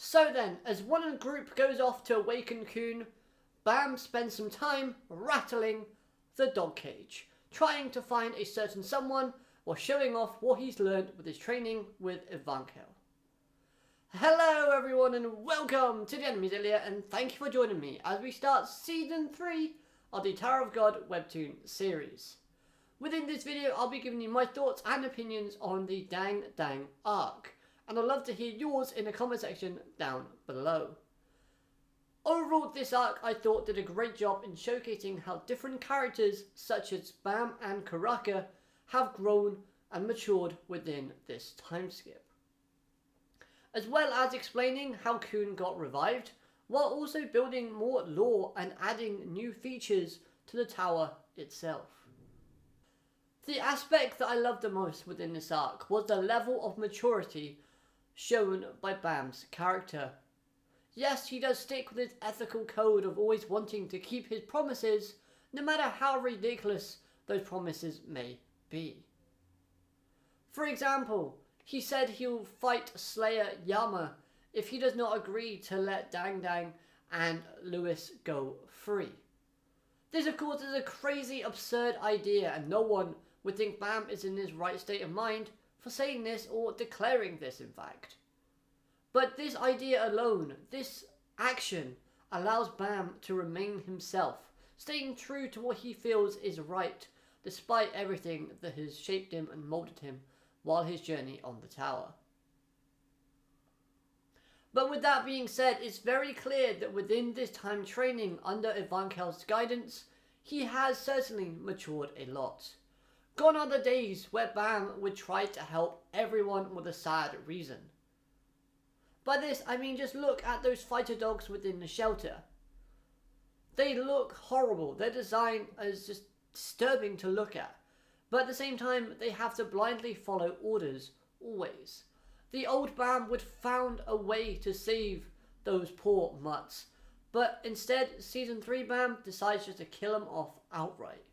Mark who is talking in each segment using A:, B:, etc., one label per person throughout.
A: So then, as one group goes off to awaken Khun, Bam spends some time rattling the dog cage, trying to find a certain someone or showing off what he's learned with his training with Evankhell. Hello everyone and welcome to the Enemies Earlier, and thank you for joining me as we start Season 3 of the Tower of God Webtoon series. Within this video I'll be giving you my thoughts and opinions on the Deng Deng arc, and I'd love to hear yours in the comment section down below. Overall, this arc I thought did a great job in showcasing how different characters such as Bam and Karaka have grown and matured within this time skip, as well as explaining how Khun got revived, while also building more lore and adding new features to the tower itself. The aspect that I loved the most within this arc was the level of maturity shown by Bam's character. Yes, he does stick with his ethical code of always wanting to keep his promises, no matter how ridiculous those promises may be. For example, he said he'll fight Slayer Yama if he does not agree to let Deng Deng and Lewis go free. This of course is a crazy, absurd idea, and no one would think Bam is in his right state of mind for saying this or declaring this, in fact. But this idea alone, this action, allows Bam to remain himself, staying true to what he feels is right, despite everything that has shaped him and moulded him while his journey on the tower. But with that being said, it's very clear that within this time training under Evankhell's guidance, he has certainly matured a lot. Gone are the days where Bam would try to help everyone with a sad reason. By this, I mean just look at those fighter dogs within the shelter. They look horrible. Their design is just disturbing to look at. But at the same time, they have to blindly follow orders, always. The old Bam would found a way to save those poor mutts. But instead, Season 3 Bam decides just to kill them off outright,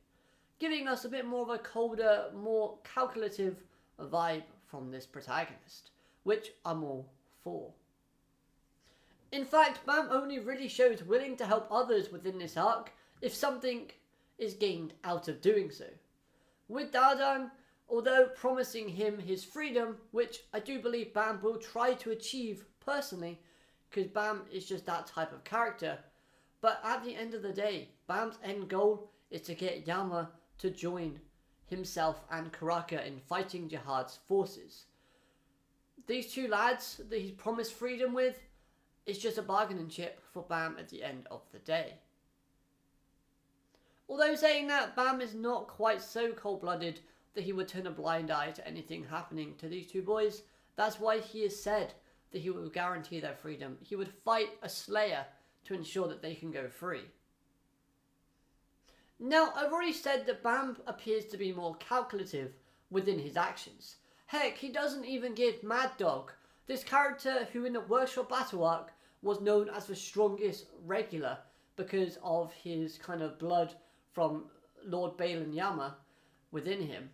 A: giving us a bit more of a colder, more calculative vibe from this protagonist, which I'm all for. In fact, Bam only really shows willing to help others within this arc if something is gained out of doing so. With Deng, although promising him his freedom, which I do believe Bam will try to achieve personally, because Bam is just that type of character, but at the end of the day, Bam's end goal is to get Yama to join himself and Karaka in fighting Jihad's forces. These two lads that he's promised freedom with is just a bargaining chip for Bam at the end of the day. Although saying that, Bam is not quite so cold-blooded that he would turn a blind eye to anything happening to these two boys. That's why he has said that he will guarantee their freedom. He would fight a Slayer to ensure that they can go free. Now, I've already said that Bam appears to be more calculative within his actions. Heck, he doesn't even give Mad Dog, this character who in the Workshop Battle arc was known as the strongest regular because of his kind of blood from Lord Baylord Yama within him,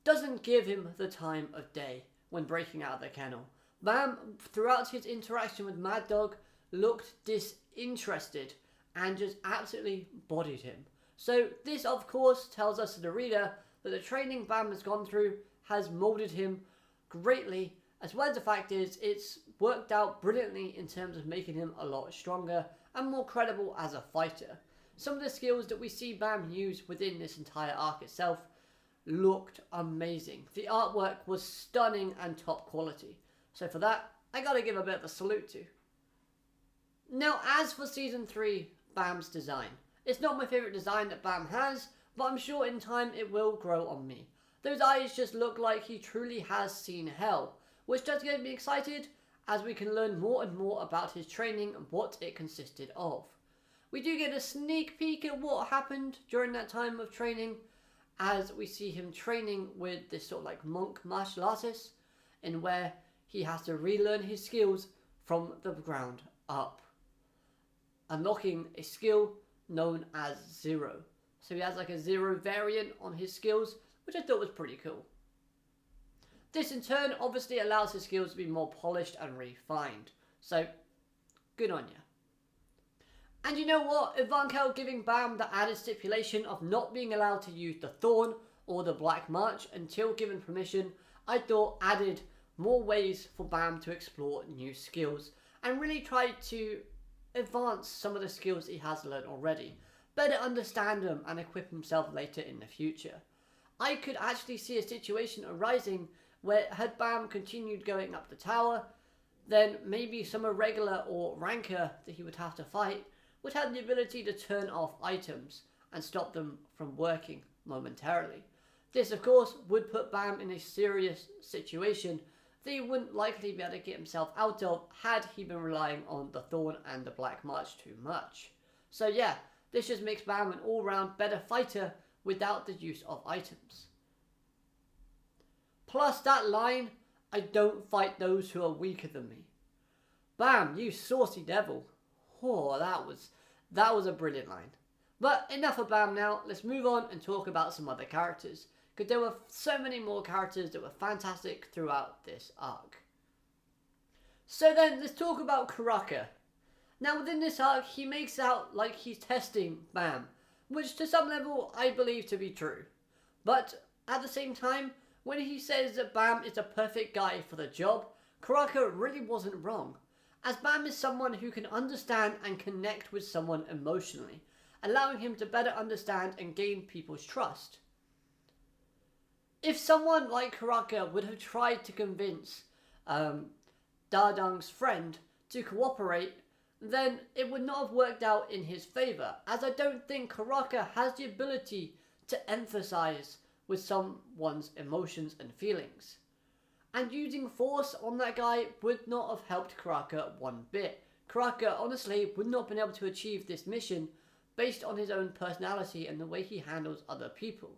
A: doesn't give him the time of day when breaking out of the kennel. Bam, throughout his interaction with Mad Dog, looked disinterested and just absolutely bodied him. So this of course tells us, the reader, that the training Bam has gone through has moulded him greatly, as well as the fact is it's worked out brilliantly in terms of making him a lot stronger and more credible as a fighter. Some of the skills that we see Bam use within this entire arc itself looked amazing. The artwork was stunning and top quality. So for that, I gotta give a bit of a salute to. Now, as for Season 3, Bam's design. It's not my favourite design that Bam has, but I'm sure in time it will grow on me. Those eyes just look like he truly has seen hell, which does get me excited as we can learn more and more about his training and what it consisted of. We do get a sneak peek at what happened during that time of training, as we see him training with this sort of like monk martial artist, in where he has to relearn his skills from the ground up, unlocking a skill known as Zero. So he has like a Zero variant on his skills, which I thought was pretty cool. This in turn obviously allows his skills to be more polished and refined. So, good on you. And you know what? Evankhell giving Bam the added stipulation of not being allowed to use the Thorn or the Black March until given permission, I thought added more ways for Bam to explore new skills and really try to advance some of the skills he has learned already, better understand them and equip himself later in the future. I could actually see a situation arising where had Bam continued going up the tower, then maybe some irregular or ranker that he would have to fight would have the ability to turn off items and stop them from working momentarily. This of course would put Bam in a serious situation that he wouldn't likely be able to get himself out of had he been relying on the Thorn and the Black March too much. So yeah, this just makes Bam an all-round better fighter without the use of items. Plus that line, I don't fight those who are weaker than me. Bam, you saucy devil. Oh, that was a brilliant line. But enough of Bam now, let's move on and talk about some other characters, because there were so many more characters that were fantastic throughout this arc. So then, let's talk about Karaka. Now within this arc, he makes out like he's testing Bam, which to some level I believe to be true. But at the same time, when he says that Bam is a perfect guy for the job, Karaka really wasn't wrong, as Bam is someone who can understand and connect with someone emotionally, allowing him to better understand and gain people's trust. If someone like Karaka would have tried to convince Dardang's friend to cooperate, then it would not have worked out in his favour, as I don't think Karaka has the ability to empathise with someone's emotions and feelings. And using force on that guy would not have helped Karaka one bit. Karaka honestly would not have been able to achieve this mission based on his own personality and the way he handles other people.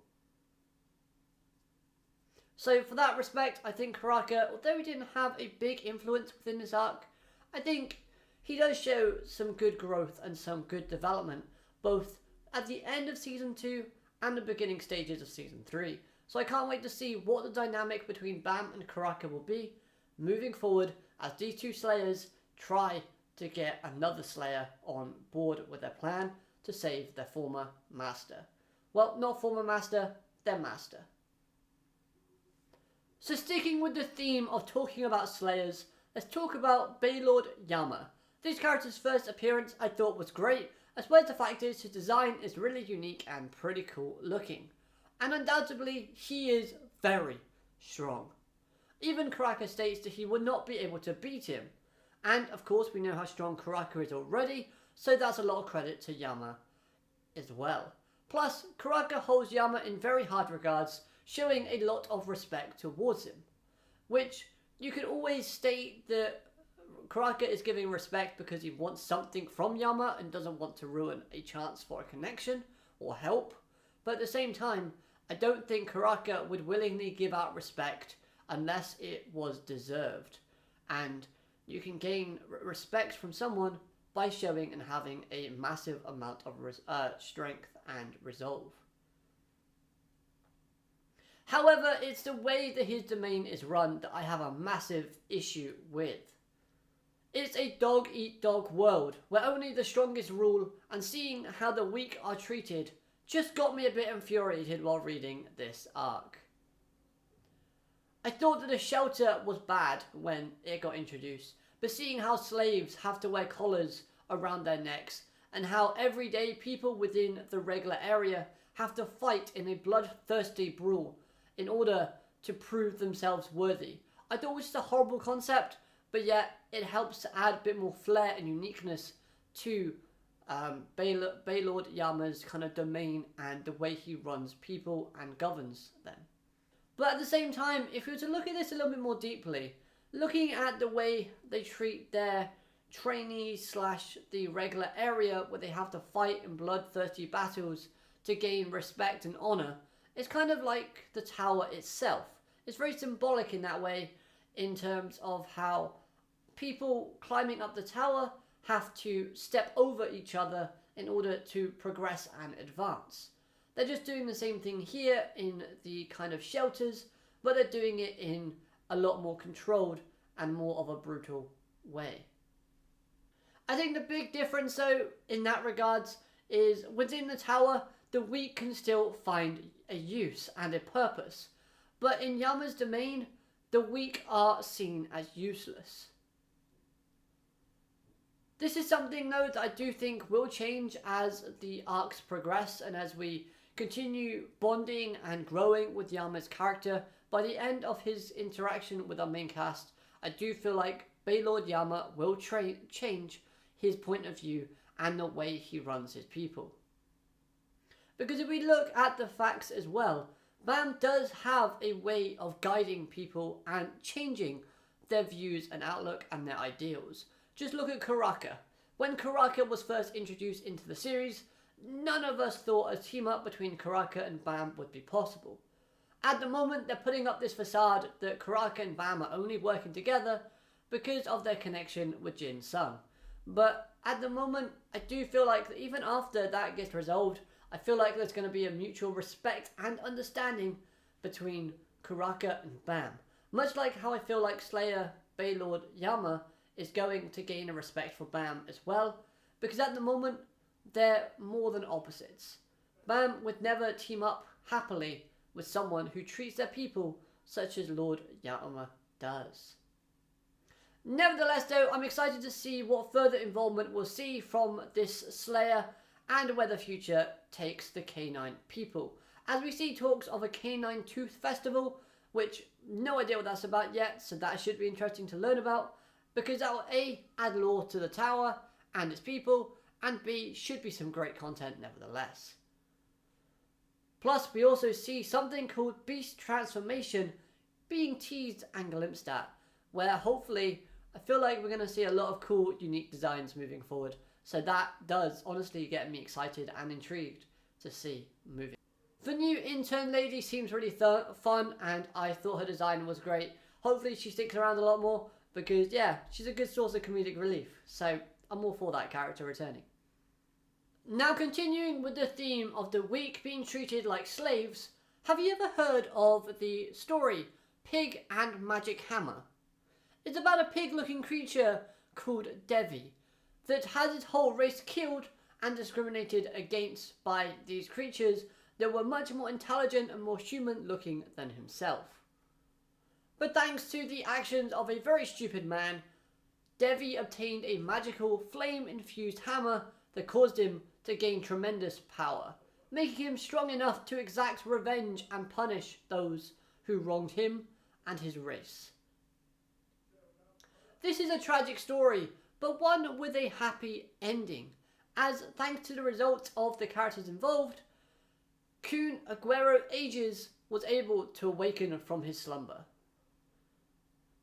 A: So for that respect, I think Karaka, although he didn't have a big influence within this arc, I think he does show some good growth and some good development, both at the end of Season 2 and the beginning stages of Season 3. So I can't wait to see what the dynamic between Bam and Karaka will be moving forward as these two Slayers try to get another Slayer on board with their plan to save their former master. Well, not former master, their master. So sticking with the theme of talking about Slayers, let's talk about Baylord Yama. This character's first appearance I thought was great, as well as the fact is his design is really unique and pretty cool looking. And undoubtedly, he is very strong. Even Karaka states that he would not be able to beat him. And of course we know how strong Karaka is already, so that's a lot of credit to Yama as well. Plus, Karaka holds Yama in very high regards, showing a lot of respect towards him. Which, you could always state that Karaka is giving respect because he wants something from Yama and doesn't want to ruin a chance for a connection or help. But at the same time, I don't think Karaka would willingly give out respect unless it was deserved. And you can gain respect from someone by showing and having a massive amount of strength and resolve. However, it's the way that his domain is run that I have a massive issue with. It's a dog-eat-dog world where only the strongest rule, and seeing how the weak are treated just got me a bit infuriated while reading this arc. I thought that the shelter was bad when it got introduced, but seeing how slaves have to wear collars around their necks and how everyday people within the regular area have to fight in a bloodthirsty brawl in order to prove themselves worthy, I thought it was just a horrible concept, but yet it helps to add a bit more flair and uniqueness to Baylord Yama's kind of domain and the way he runs people and governs them. But at the same time, if we were to look at this a little bit more deeply, looking at the way they treat their trainees / the regular area where they have to fight in bloodthirsty battles to gain respect and honour, it's kind of like the tower itself. It's very symbolic in that way, in terms of how people climbing up the tower have to step over each other in order to progress and advance. They're just doing the same thing here in the kind of shelters, but they're doing it in a lot more controlled and more of a brutal way. I think the big difference though in that regards is within the tower, the weak can still find a use and a purpose. But in Yama's domain, the weak are seen as useless. This is something though that I do think will change as the arcs progress and as we continue bonding and growing with Yama's character. By the end of his interaction with our main cast, I do feel like Baylord Yama will change his point of view and the way he runs his people. Because if we look at the facts as well, Bam does have a way of guiding people and changing their views and outlook and their ideals. Just look at Karaka. When Karaka was first introduced into the series, none of us thought a team up between Karaka and Bam would be possible. At the moment, they're putting up this facade that Karaka and Bam are only working together because of their connection with Jin's son. But at the moment, I do feel like that even after that gets resolved, I feel like there's going to be a mutual respect and understanding between Karaka and Bam. Much like how I feel like Slayer Baylord Yama is going to gain a respect for Bam as well, because at the moment, they're more than opposites. Bam would never team up happily with someone who treats their people such as Lord Yama does. Nevertheless though, I'm excited to see what further involvement we'll see from this Slayer and where the future takes the K9 people. As we see talks of a K9 Tooth Festival, which no idea what that's about yet, so that should be interesting to learn about, because that will A, add lore to the tower and its people, and B, should be some great content nevertheless. Plus, we also see something called Beast Transformation being teased and glimpsed at, where hopefully I feel like we're going to see a lot of cool, unique designs moving forward. So that does honestly get me excited and intrigued to see moving. The new intern lady seems really fun, and I thought her design was great. Hopefully she sticks around a lot more because, yeah, she's a good source of comedic relief. So I'm all for that character returning. Now continuing with the theme of the weak being treated like slaves, have you ever heard of the story Pig and Magic Hammer? It's about a pig-looking creature called Devi that has its whole race killed and discriminated against by these creatures that were much more intelligent and more human-looking than himself. But thanks to the actions of a very stupid man, Devi obtained a magical flame-infused hammer that caused him to gain tremendous power, making him strong enough to exact revenge and punish those who wronged him and his race. This is a tragic story, but one with a happy ending, as thanks to the results of the characters involved, Khun Aguero Ages was able to awaken from his slumber.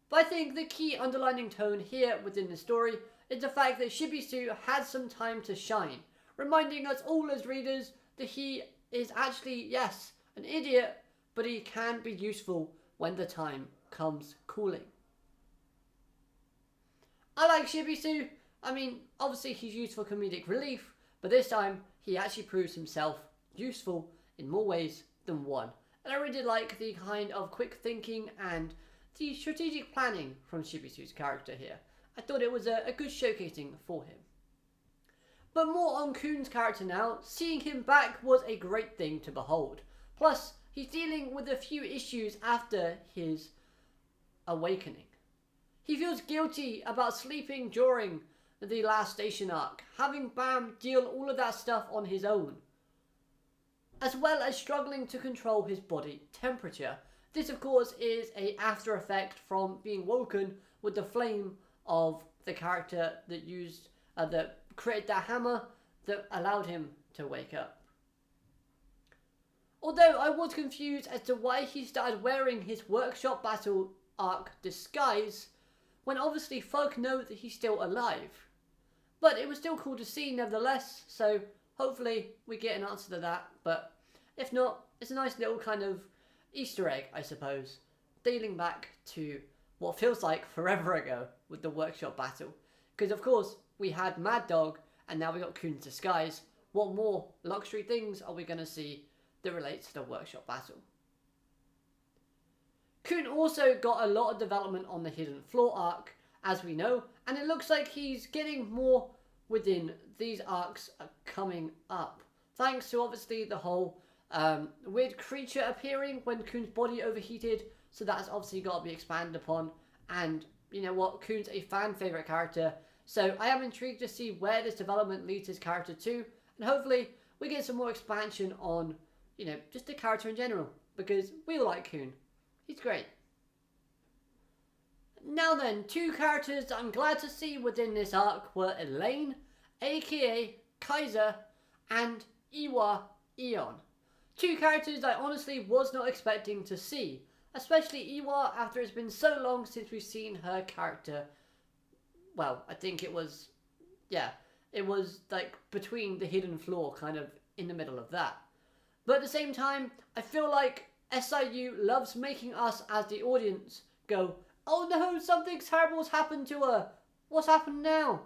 A: But I think the key underlining tone here within the story is the fact that Shibisu had some time to shine, reminding us all as readers that he is actually, yes, an idiot, but he can be useful when the time comes calling. I like Shibisu. I mean, obviously he's used for comedic relief, but this time he actually proves himself useful in more ways than one. And I really like the kind of quick thinking and the strategic planning from Shibisu's character here. I thought it was a good showcasing for him. But more on Khun's character now. Seeing him back was a great thing to behold. Plus, he's dealing with a few issues after his awakening. He feels guilty about sleeping during the last station arc, having Bam deal all of that stuff on his own, as well as struggling to control his body temperature. This of course is an after effect from being woken with the flame of the character that created that hammer that allowed him to wake up. Although I was confused as to why he started wearing his workshop battle arc disguise, when obviously folk know that he's still alive. But it was still cool to see nevertheless, so hopefully we get an answer to that. But if not, it's a nice little kind of Easter egg, I suppose, dealing back to what feels like forever ago with the workshop battle. Because of course, we had Mad Dog, and now we got Khun's disguise. What more luxury things are we going to see that relates to the workshop battle? Khun also got a lot of development on the Hidden Floor arc, as we know, And it looks like he's getting more within these arcs coming up. Thanks to obviously the whole weird creature appearing when Khun's body overheated. So that's obviously got to be expanded upon. And you know what? Khun's a fan favourite character. So I am intrigued to see where this development leads his character to. And hopefully we get some more expansion on, you know, just the character in general. Because we all like Khun. He's great. Now then, two characters that I'm glad to see within this arc were Elaine, aka Kaiser, and Iwa Eon. Two characters I honestly was not expecting to see, especially Iwa after it's been so long since we've seen her character. Well, I think it was, yeah, it was like between the hidden floor, kind of in the middle of that. But at the same time, I feel like SIU loves making us as the audience go, oh no, something terrible's happened to her. What's happened now?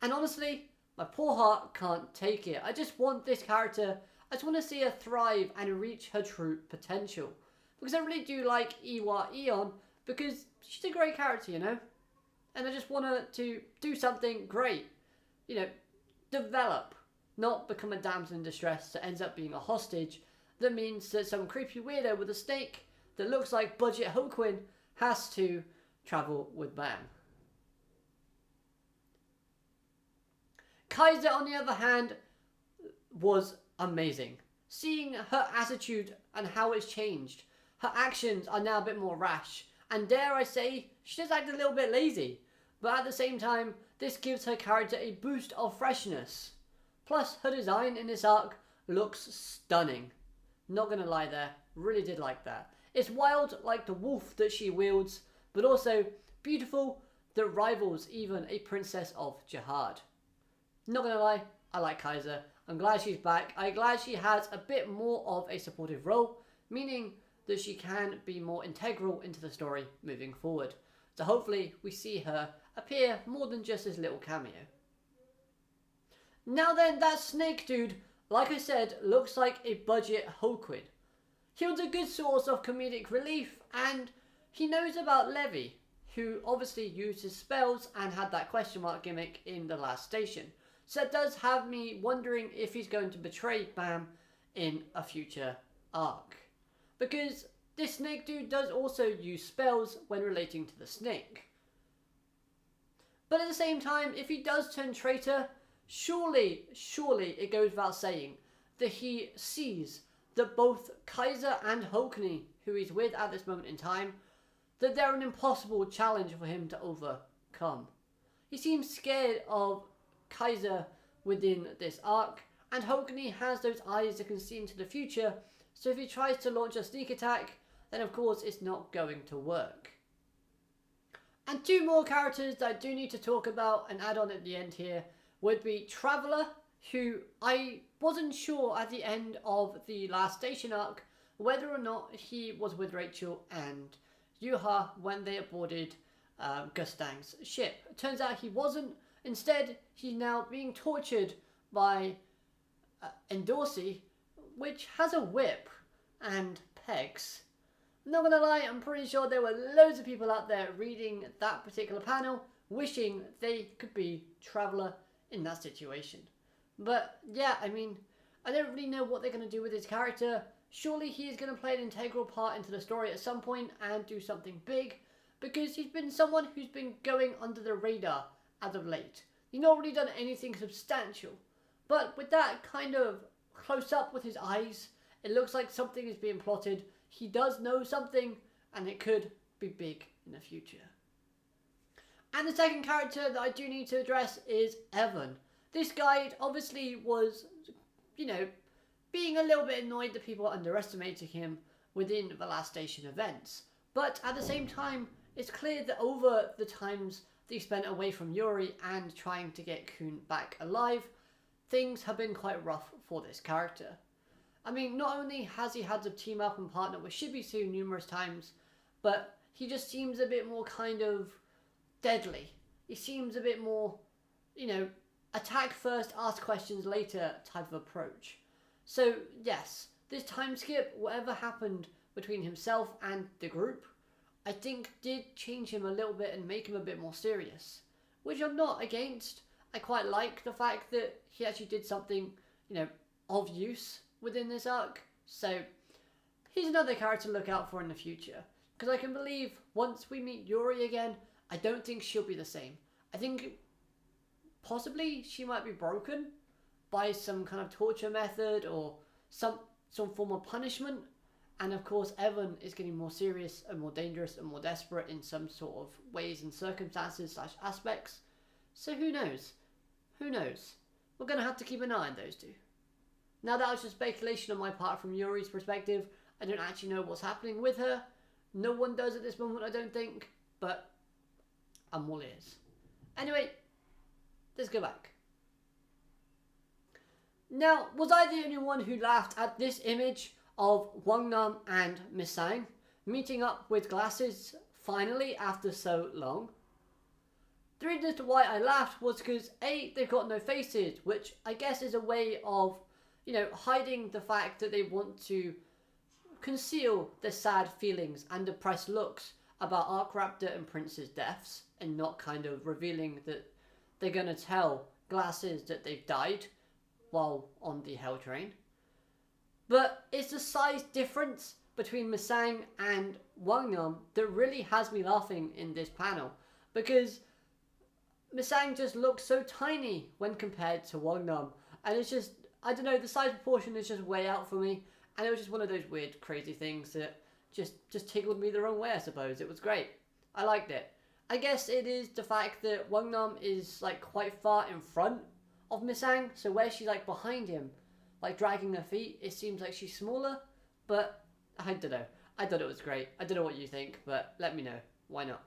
A: And honestly, my poor heart can't take it. I just want this character, I just want to see her thrive and reach her true potential. Because I really do like Iwa Eon, because she's a great character, you know? And I just want her to do something great. You know, develop. Not become a damsel in distress that ends up being a hostage. That means that some creepy weirdo with a snake that looks like budget awoken has to travel with Bam. Kaiser, on the other hand, was amazing. Seeing her attitude and how it's changed. Her actions are now a bit more rash. And dare I say, she does act a little bit lazy. But at the same time, this gives her character a boost of freshness. Plus, her design in this arc looks stunning. Not gonna lie there, really did like that. It's wild like the wolf that she wields, but also beautiful that rivals even a princess of Jihad. Not gonna lie, I like Kaiser. I'm glad she's back. I'm glad she has a bit more of a supportive role, meaning that she can be more integral into the story moving forward. So hopefully we see her appear more than just this little cameo. Now then, that snake dude, like I said, looks like a budget awoken. He was a good source of comedic relief, and he knows about Levy, who obviously used his spells and had that question mark gimmick in the last station. So that does have me wondering if he's going to betray Bam in a future arc. Because this snake dude does also use spells when relating to the snake. But at the same time, if he does turn traitor, surely it goes without saying that he sees that both Kaiser and Hokuni, who he's with at this moment in time, that they're an impossible challenge for him to overcome. He seems scared of Kaiser within this arc, and Hokuni has those eyes that can see into the future, so if he tries to launch a sneak attack, then of course it's not going to work. And two more characters that I do need to talk about and add on at the end here would be Traveller, who I wasn't sure at the end of the last station arc whether or not he was with Rachel and Yuha when they boarded Gustang's ship. It turns out he wasn't. Instead, he's now being tortured by Endorsi, which has a whip and pegs. Not gonna lie, I'm pretty sure there were loads of people out there reading that particular panel wishing they could be Traveller in that situation. But yeah, I mean, I don't really know what they're going to do with his character. Surely he is going to play an integral part into the story at some point and do something big, because he's been someone who's been going under the radar as of late. He's not really done anything substantial, but with that kind of close up with his eyes, it looks like something is being plotted. He does know something, and it could be big in the future. And the second character that I do need to address is Evan. This guy obviously was, you know, being a little bit annoyed that people underestimated him within the last station events. But at the same time, it's clear that over the times that he spent away from Yuri and trying to get Khun back alive, things have been quite rough for this character. I mean, not only has he had to team up and partner with Shibisu numerous times, but he just seems a bit more kind of deadly. He seems a bit more, you know, attack first, ask questions later type of approach. So yes, this time skip, whatever happened between himself and the group, I think did change him a little bit and make him a bit more serious. which I'm not against. I quite like the fact that he actually did something, of use within this arc. So he's another character to look out for in the future. Because I can believe once we meet Yuri again, I don't think she'll be the same. I think possibly she might be broken by some kind of torture method or some form of punishment. And of course, Evan is getting more serious and more dangerous and more desperate in some sort of ways and circumstances / aspects. So who knows? Who knows? We're going to have to keep an eye on those two. Now that was just speculation on my part from Yuri's perspective. I don't actually know what's happening with her. No one does at this moment, I don't think. But I'm all ears. Anyway, let's go back. Now, was I the only one who laughed at this image of Wangnam and Misang meeting up with glasses finally after so long? The reason as to why I laughed was because A, they've got no faces, which I guess is a way of, hiding the fact that they want to conceal their sad feelings and depressed looks about Arkraptor and Prince's deaths, and not kind of revealing that they're going to tell glasses that they've died while on the Hell Train. But it's the size difference between Misang and Wangnam that really has me laughing in this panel, because Misang just looks so tiny when compared to Wangnam, and it's just, I don't know, the size proportion is just way out for me, and it was just one of those weird, crazy things that just tickled me the wrong way, I suppose. It was great. I liked it. I guess it is the fact that Wangnam is quite far in front of Misang, so where she's behind him, dragging her feet, it seems like she's smaller, but I don't know. I thought it was great. I don't know what you think, but let me know. Why not?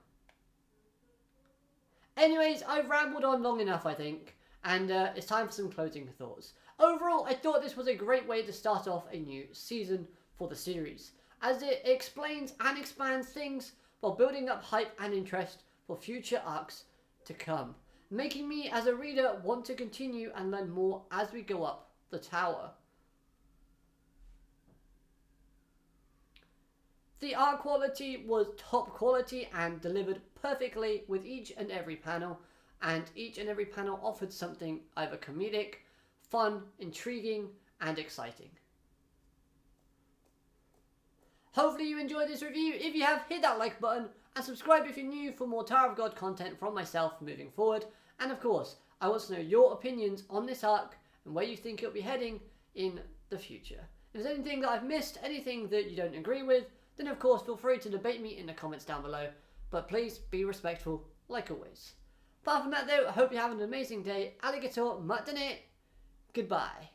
A: Anyways, I've rambled on long enough, I think, and it's time for some closing thoughts. Overall, I thought this was a great way to start off a new season for the series, as it explains and expands things while building up hype and interest for future arcs to come, making me as a reader want to continue and learn more as we go up the tower. The art quality was top quality and delivered perfectly with each and every panel, and each and every panel offered something either comedic, fun, intriguing, and exciting. Hopefully you enjoyed this review. If you have, hit that like button and subscribe if you're new for more Tower of God content from myself moving forward. And of course, I want to know your opinions on this arc and where you think it'll be heading in the future. If there's anything that I've missed, anything that you don't agree with, then of course feel free to debate me in the comments down below. But please be respectful, like always. Apart from that though, I hope you have an amazing day. Alligator matane. Goodbye.